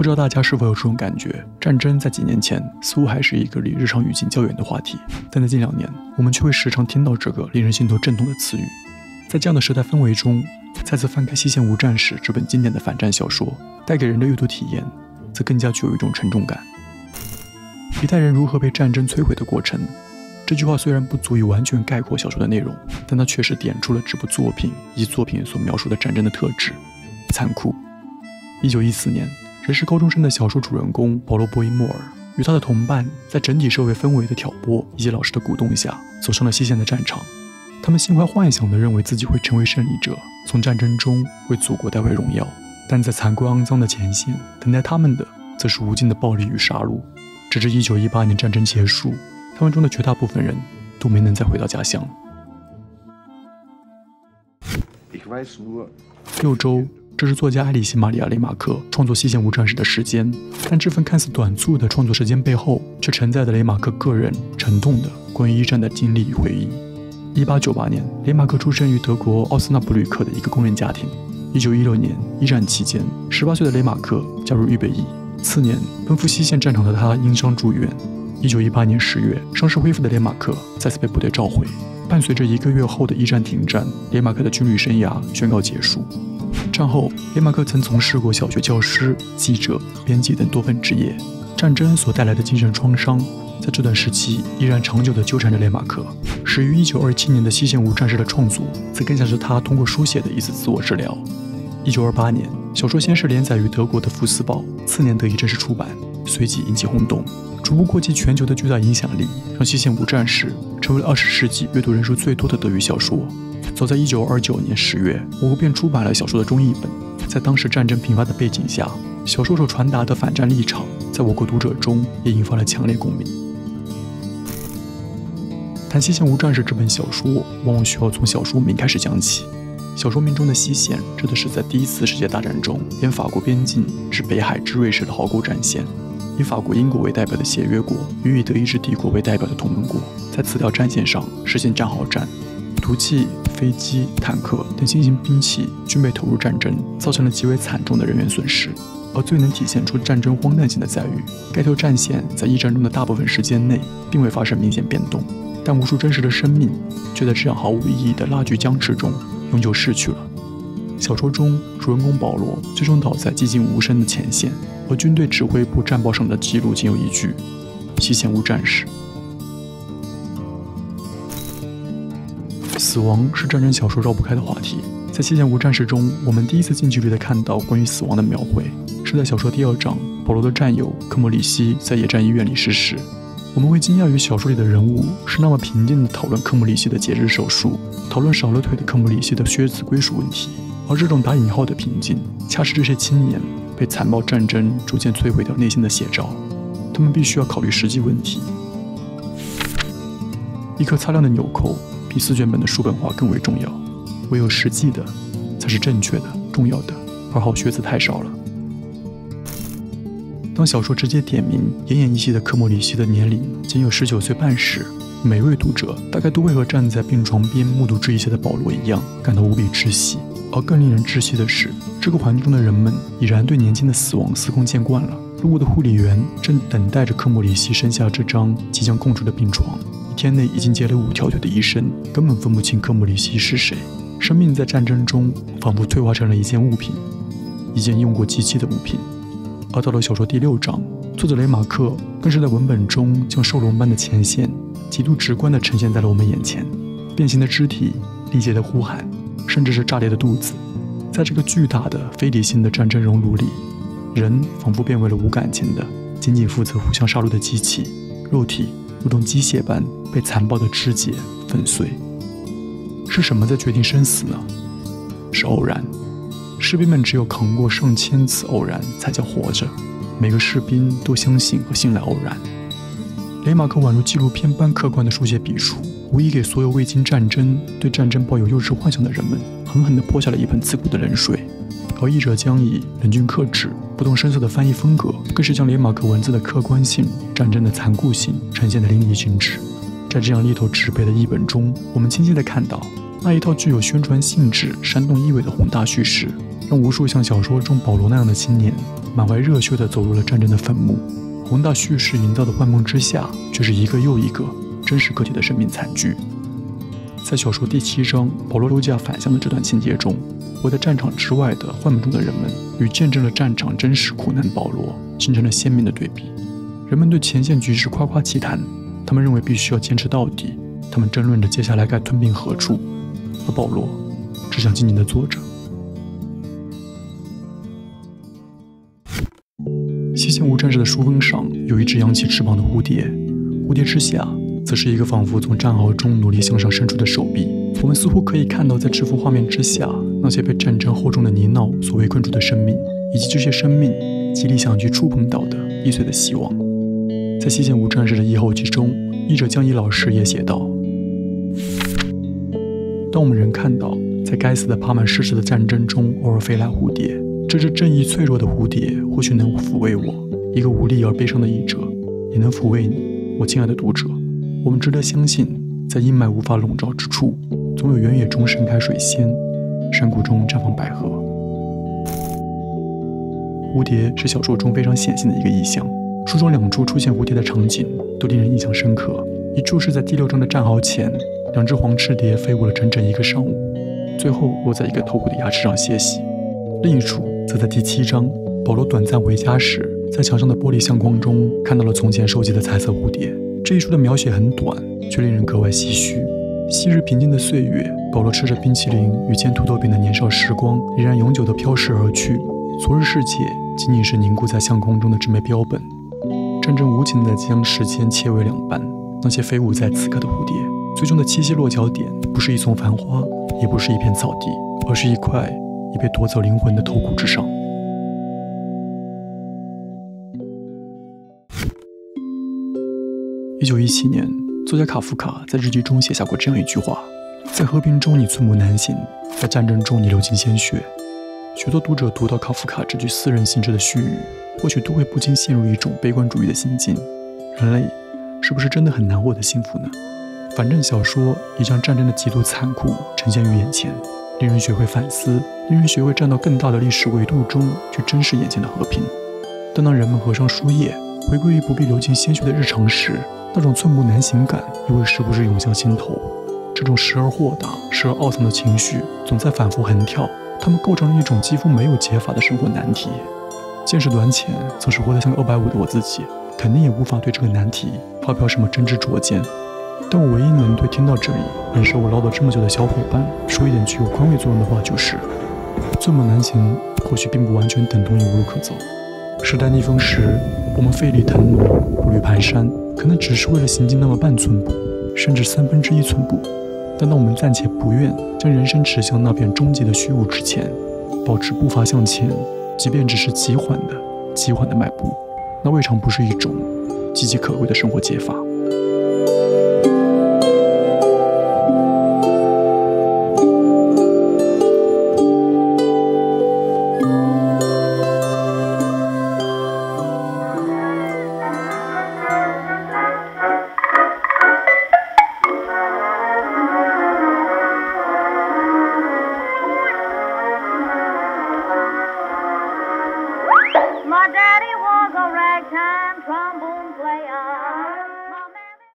不知道大家是否有这种感觉？战争在几年前似乎还是一个离日常语境较远的话题，但在近2年，我们却会时常听到这个令人心头震动的词语。在这样的时代氛围中，再次翻开《西线无战事》这本经典的反战小说，带给人的阅读体验，则更加具有一种沉重感。一代人如何被战争摧毁的过程，这句话虽然不足以完全概括小说的内容，但它确实点出了这部作品以及作品所描述的战争的特质：残酷。1914年，仍是高中生的小说主人公保罗·博伊莫尔与他的同伴，在整体社会氛围的挑拨以及老师的鼓动下，走上了西线的战场。他们心怀幻想地认为自己会成为胜利者，从战争中为祖国带回荣耀。但在残酷肮脏的前线，等待他们的则是无尽的暴力与杀戮。直至1918年战争结束，他们中的绝大部分人都没能再回到家乡。6周，这是作家埃里希·玛里亚·雷马克创作《西线无战事》的时间，但这份看似短促的创作时间背后，却承载着雷马克个人沉痛的关于一战的经历与回忆。1898年，雷马克出生于德国奥斯纳布吕克的一个工人家庭。1916年，一战期间，18岁的雷马克加入预备役，次年奔赴西线战场的他因伤住院。1918年10月，伤势恢复的雷马克再次被部队召回。伴随着1个月后的一战停战，雷马克的军旅生涯宣告结束。战后，雷马克曾从事过小学教师、记者、编辑等多份职业。战争所带来的精神创伤，在这段时期依然长久地纠缠着雷马克。始于1927年的《西线无战事》的创作，则更像是他通过书写的一次自我治疗。1928年，小说先是连载于德国的《福斯报》，次年得以正式出版，随即引起轰动，逐步扩及全球的巨大影响力，让《西线无战事》成为了20世纪阅读人数最多的德语小说。早在1929年10月，我国便出版了小说的中译本。在当时战争频发的背景下，小说所传达的反战立场，在我国读者中也引发了强烈共鸣。谈《西线无战事》这本小说，往往需要从小说名开始讲起。小说名中的西线，指的是在第1次世界大战中，沿法国边境至北海之瑞士的壕沟战线，以法国、英国为代表的协约国与以德意志帝国为代表的同盟国，在此条战线上实现战壕战。毒气、飞机、坦克等新型兵器均被投入战争，造成了极为惨重的人员损失。而最能体现出战争荒诞性的在于，该条战线在一战中的大部分时间内并未发生明显变动，但无数真实的生命却在这样毫无意义的拉锯僵持中永久逝去了。小说中，主人公保罗最终倒在寂静无声的前线，而军队指挥部战报上的记录仅有一句：西线无战事。死亡是战争小说绕不开的话题。在《西线无战事》中，我们第一次近距离地看到关于死亡的描绘，是在小说第2章，保罗的战友科莫里希在野战医院里逝世。我们会惊讶于小说里的人物是那么平静地讨论科莫里希的截肢手术，讨论少了腿的科莫里希的靴子归属问题，而这种打引号的平静，恰是这些青年被残暴战争逐渐摧毁掉内心的写照。他们必须要考虑实际问题。一颗擦亮的纽扣比4卷本的书本化更为重要，唯有实际的才是正确的、重要的。2号靴子太少了。当小说直接点明奄奄一息的科莫里希的年龄仅有19岁半时，每位读者大概都会和站在病床边目睹这一切的保罗一样，感到无比窒息。而更令人窒息的是，这个环境中的人们已然对年轻的死亡司空见惯了。路过的护理员正等待着科莫里希身下这张即将空出的病床。1天内已经截了5条腿的医生根本分不清科莫里希是谁。生命在战争中仿佛退化成了一件物品，一件用过机器的物品。而到了小说第6章，作者雷马克更是在文本中将兽龙般的前线极度直观地呈现在了我们眼前。变形的肢体、力竭的呼喊，甚至是炸裂的肚子。在这个巨大的非理性的战争熔炉里，人仿佛变为了无感情的、仅仅负责互相杀戮的机器，肉体如同机械般被残暴的肢解粉碎。是什么在决定生死呢？是偶然。士兵们只有扛过上千次偶然才叫活着，每个士兵都相信和信赖偶然。雷马克宛如纪录片般客观的书写笔触，无疑给所有未经战争、对战争抱有幼稚幻想的人们狠狠地泼下了一盆刺骨的冷水。而译者将以冷峻克制、不动声色的翻译风格，更是将雷马克文字的客观性、战争的残酷性呈现得淋漓尽致。在这样力头直背的译本中，我们清晰地看到那一套具有宣传性质、煽动意味的宏大叙事，让无数像小说中保罗那样的青年满怀热血地走入了战争的坟墓。宏大叙事营造的幻梦之下，却是一个又一个真实个体的生命惨剧。在小说第7章保罗休假返乡的这段情节中，活在战场之外的幻梦中的人们与见证了战场真实苦难的保罗形成了鲜明的对比。人们对前线局势夸夸其谈，他们认为必须要坚持到底，他们争论着接下来该吞并何处，而保罗只想静静地坐着。西线无战事的书封上有一只扬起翅膀的蝴蝶，蝴蝶之下则是一个仿佛从战壕中努力向上伸出的手臂。我们似乎可以看到，在这幅画面之下，那些被战争厚重的泥淖所围困住的生命，以及这些生命极力想去触碰到的易碎的希望。在西线无战事的译后记中，译者江一老师也写道：当我们仍看到在该死的爬满尸体的战争中偶尔飞来蝴蝶，这只正义脆弱的蝴蝶或许能抚慰我，一个无力而悲伤的译者，也能抚慰你，我亲爱的读者。我们值得相信，在阴霾无法笼罩之处，总有原野中盛开水仙，山谷中绽放百合。蝴蝶是小说中非常显性的一个意象，书中2处出现蝴蝶的场景都令人印象深刻。一处是在第6章的战壕前，2只黄翅蝶飞舞了整整1个上午，最后落在一个头骨的牙齿上歇息。另一处则在第7章，保罗短暂回家时，在墙上的玻璃相框中看到了从前收集的彩色蝴蝶。这一书的描写很短，却令人格外唏嘘。昔日平静的岁月，保罗吃着冰淇淋与煎土豆饼的年少时光，已然永久地飘逝而去。昨日世界仅仅是凝固在相空中的纸媒标本。战争无情地将时间切为2半，那些飞舞在此刻的蝴蝶，最终的栖息落脚点不是一丛繁花，也不是一片草地，而是一块已被夺走灵魂的头骨之上。1917年，作家卡夫卡在日记中写下过这样一句话：在和平中你寸步难行，在战争中你流尽鲜血。许多读者读到卡夫卡这句私人性质的絮语，或许都会不禁陷入一种悲观主义的心境。人类是不是真的很难获得幸福呢？反正小说已将战争的极度残酷呈现于眼前，令人学会反思，令人学会站到更大的历史维度中去珍视眼前的和平。但当人们合上书页，回归于不必流尽鲜血的日常时，那种寸步难行感又会时不时涌向心头。这种时而豁达，时而懊丧的情绪总在反复横跳，它们构成了一种几乎没有解法的生活难题。见识短浅，总是活得像个250的我自己，肯定也无法对这个难题发表什么真知灼见。但我唯一能对听到这里忍受我唠叨这么久的小伙伴说一点具有宽慰作用的话，就是寸步难行或许并不完全等同于无路可走。时代逆风时，我们费力腾挪，步履蹒跚，可能只是为了行进那么半寸步，甚至1/3寸步。但当我们暂且不愿将人生指向那片终极的虚无之前，保持步伐向前，即便只是极缓的迈步，那未尝不是一种岌岌可危的生活解法。